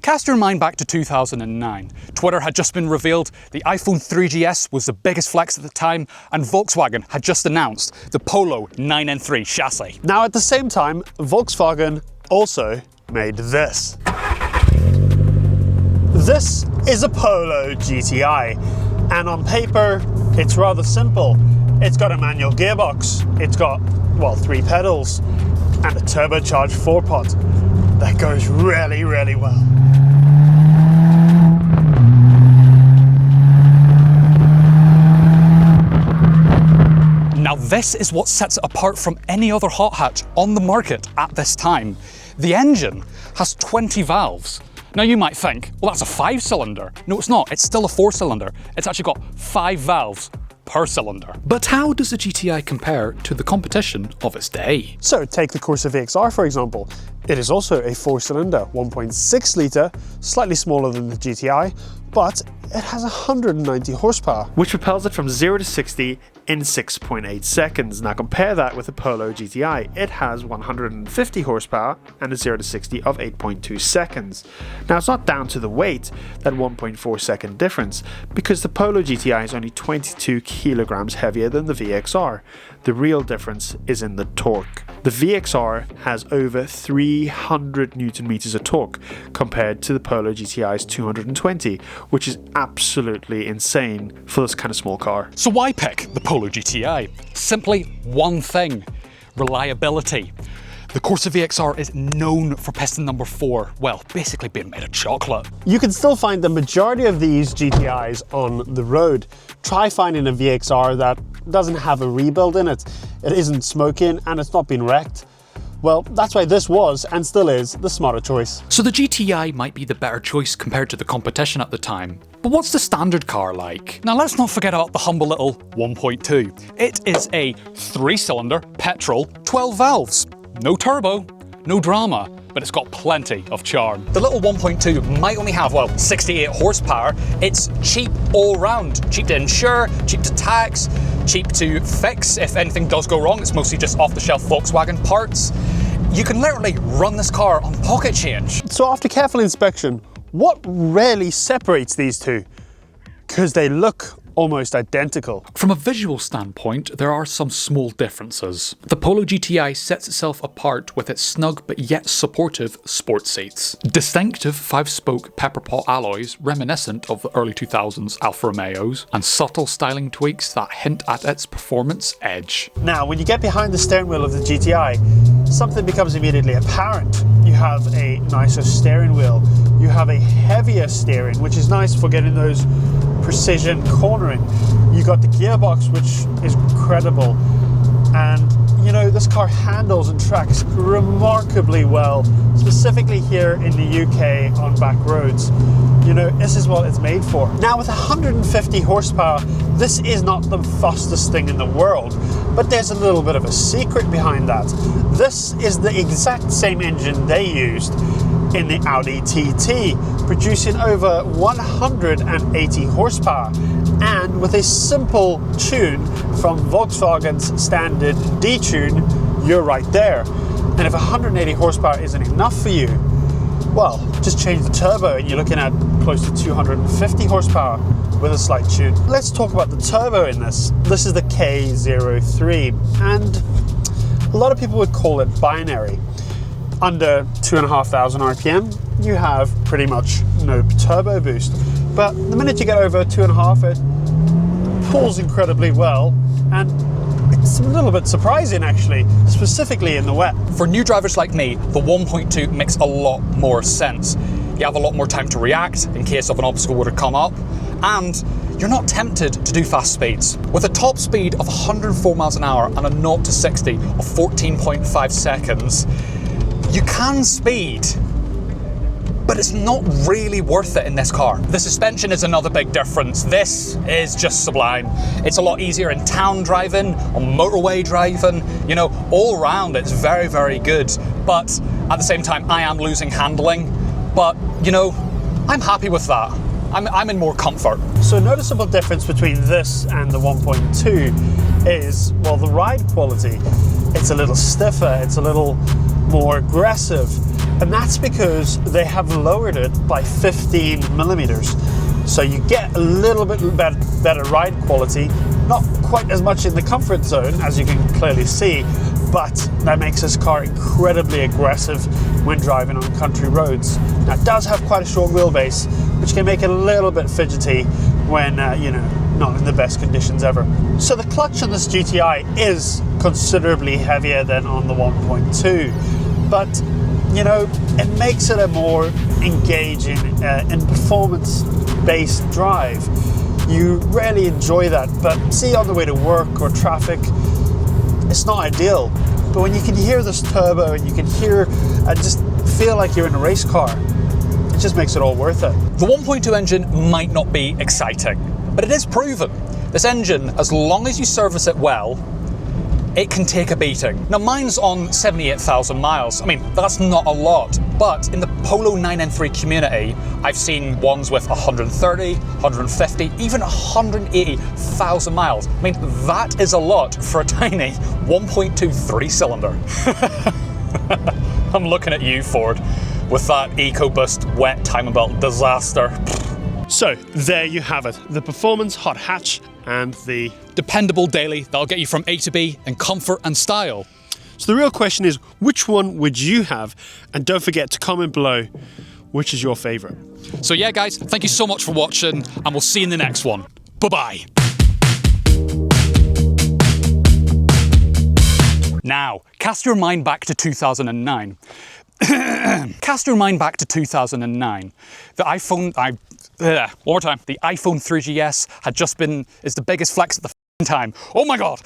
Cast your mind back to 2009. Twitter had just been revealed, the iPhone 3GS was the biggest flex at the time, and Volkswagen had just announced the Polo 9N3 chassis. Now at the same time, Volkswagen also made this. This is a Polo GTI, and on paper, it's rather simple. It's got a manual gearbox, it's got, well, 3 pedals, and a turbocharged 4-pot that goes really, really well. Now this is what sets it apart from any other hot hatch on the market at this time. The engine has 20 valves. Now you might think, well, that's a 5-cylinder. No, it's not, it's still a 4-cylinder. It's actually got 5 valves per cylinder. But how does the GTI compare to the competition of its day? So take the Corsa VXR for example. It is also a 4-cylinder, 1.6 litre, slightly smaller than the GTI, but it has 190 horsepower. Which propels it from 0 to 60 in 6.8 seconds. Now compare that with the Polo GTI. It has 150 horsepower and a 0 to 60 of 8.2 seconds. Now it's not down to the weight, that 1.4 second difference, because the Polo GTI is only 22 kilograms heavier than the VXR. The real difference is in the torque. The VXR has over 300 Newton meters of torque compared to the Polo GTI's 220, which is absolutely insane for this kind of small car. So why pick the Polo GTI? Simply one thing: reliability. The Corsa VXR is known for piston number 4, well, basically being made of chocolate. You can still find the majority of these GTIs on the road. Try finding a VXR that doesn't have a rebuild in it. It isn't smoking and it's not been wrecked. Well, that's why this was, and still is, the smarter choice. So the GTI might be the better choice compared to the competition at the time. But what's the standard car like? Now let's not forget about the humble little 1.2. It is a 3-cylinder petrol, 12 valves. No turbo, no drama, but it's got plenty of charm. The little 1.2 might only have, well, 68 horsepower. It's cheap all round. Cheap to insure, cheap to tax, cheap to fix if anything does go wrong. It's mostly just off-the-shelf Volkswagen parts. You can literally run this car on pocket change. So after careful inspection, what really separates these two? Because they look almost identical. From a visual standpoint, there are some small differences. The Polo GTI sets itself apart with its snug but yet supportive sport seats. Distinctive 5-spoke pepper pot alloys reminiscent of the early 2000s Alfa Romeos, and subtle styling tweaks that hint at its performance edge. Now, when you get behind the steering wheel of the GTI, something becomes immediately apparent. You have a nicer steering wheel, you have a heavier steering, which is nice for getting those precision cornering. You got the gearbox, which is incredible, and you know, this car handles and tracks remarkably well, specifically here in the UK on back roads. You know, this is what it's made for. Now with 150 horsepower, this is not the fastest thing in the world, but there's a little bit of a secret behind that. This is the exact same engine they used in the Audi TT, producing over 180 horsepower, and with a simple tune from Volkswagen's standard D-tune, you're right there. And if 180 horsepower isn't enough for you, well, just change the turbo and you're looking at close to 250 horsepower with a slight tune. Let's talk about the turbo in this. This is the K03, and a lot of people would call it binary. Under 2,500 RPM, you have pretty much no turbo boost. But the minute you get over 2.5, it pulls incredibly well, and it's a little bit surprising actually, specifically in the wet. For new drivers like me, the 1.2 makes a lot more sense. You have a lot more time to react in case of an obstacle were to come up, and you're not tempted to do fast speeds. With a top speed of 104 miles an hour and a 0 to 60 of 14.5 seconds, you can speed, but it's not really worth it in this car. The suspension is another big difference. This is just sublime. It's a lot easier in town driving, on motorway driving, you know, all around it's very, very good. But at the same time, I am losing handling, but you know, I'm happy with that. I'm in more comfort. So a noticeable difference between this and the 1.2 is, well, the ride quality. It's a little stiffer, it's a little more aggressive. And that's because they have lowered it by 15 millimeters. So you get a little bit better ride quality, not quite as much in the comfort zone, as you can clearly see, but that makes this car incredibly aggressive when driving on country roads. Now, it does have quite a short wheelbase, which can make it a little bit fidgety when, you know, not in the best conditions ever. So the clutch on this GTI is considerably heavier than on the 1.2, but, you know, it makes it a more engaging and performance-based drive. You rarely enjoy that, but see, on the way to work or traffic, it's not ideal. But when you can hear this turbo and you can hear and just feel like you're in a race car, it just makes it all worth it. The 1.2 engine might not be exciting, but it is proven. This engine, as long as you service it well, it can take a beating. Now, mine's on 78,000 miles. I mean, that's not a lot, but in the Polo 993 community, I've seen ones with 130, 150, even 180,000 miles. I mean, that is a lot for a tiny 1.2 3-cylinder. I'm looking at you, Ford, with that EcoBoost wet timing belt disaster. So there you have it, the performance hot hatch and the dependable daily that'll get you from A to B in comfort and style. So the real question is, which one would you have? And don't forget to comment below which is your favorite. So yeah, guys, thank you so much for watching, and we'll see you in the next one. Bye-bye. Now, cast your mind back to 2009. Cast your mind back to 2009. The iPhone, one more time. The iPhone 3GS had just been, is the biggest flex at the time. Oh my God.